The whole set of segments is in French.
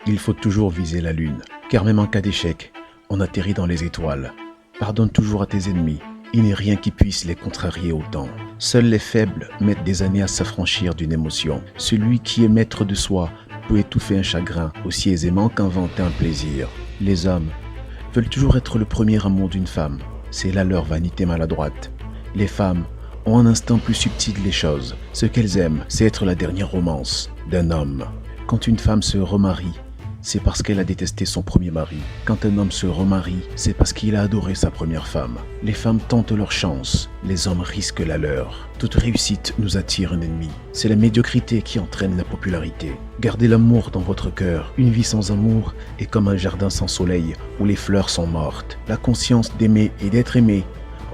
Il faut toujours viser la lune, car même en cas d'échec, on atterrit dans les étoiles. Pardonne toujours à tes ennemis, il n'est rien qui puisse les contrarier autant. Seuls les faibles mettent des années à s'affranchir d'une émotion. Celui qui est maître de soi peut étouffer un chagrin aussi aisément qu'inventer un plaisir. Les hommes veulent toujours être le premier amour d'une femme, c'est là leur vanité maladroite. Les femmes ont un instinct plus subtil des choses. Ce qu'elles aiment, c'est être la dernière romance d'un homme. Quand une femme se remarie, c'est parce qu'elle a détesté son premier mari. Quand un homme se remarie, c'est parce qu'il a adoré sa première femme. Les femmes tentent leur chance, les hommes risquent la leur. Toute réussite nous attire un ennemi. C'est la médiocrité qui entraîne la popularité. Gardez l'amour dans votre cœur. Une vie sans amour est comme un jardin sans soleil où les fleurs sont mortes. La conscience d'aimer et d'être aimé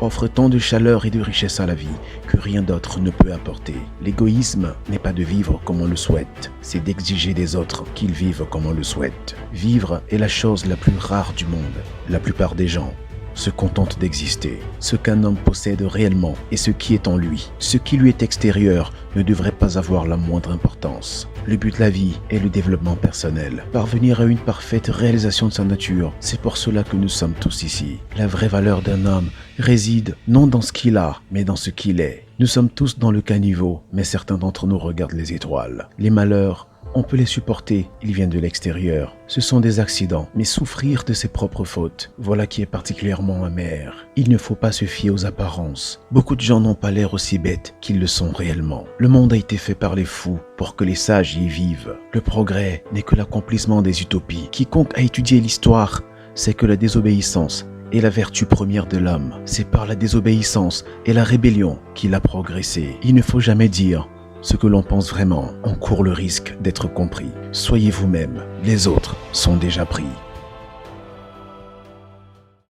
offre tant de chaleur et de richesse à la vie que rien d'autre ne peut apporter. L'égoïsme n'est pas de vivre comme on le souhaite, c'est d'exiger des autres qu'ils vivent comme on le souhaite. Vivre est la chose la plus rare du monde. La plupart des gens se contentent d'exister. Ce qu'un homme possède réellement est ce qui est en lui. Ce qui lui est extérieur ne devrait pas avoir la moindre importance. Le but de la vie est le développement personnel. Parvenir à une parfaite réalisation de sa nature, c'est pour cela que nous sommes tous ici. La vraie valeur d'un homme réside non dans ce qu'il a, mais dans ce qu'il est. Nous sommes tous dans le caniveau, mais certains d'entre nous regardent les étoiles. Les malheurs, on peut les supporter, ils viennent de l'extérieur. Ce sont des accidents, mais souffrir de ses propres fautes, voilà qui est particulièrement amer. Il ne faut pas se fier aux apparences. Beaucoup de gens n'ont pas l'air aussi bêtes qu'ils le sont réellement. Le monde a été fait par les fous pour que les sages y vivent. Le progrès n'est que l'accomplissement des utopies. Quiconque a étudié l'histoire sait que la désobéissance est la vertu première de l'homme. C'est par la désobéissance et la rébellion qu'il a progressé. Il ne faut jamais dire ce que l'on pense vraiment, on court le risque d'être compris. Soyez vous-même, les autres sont déjà pris.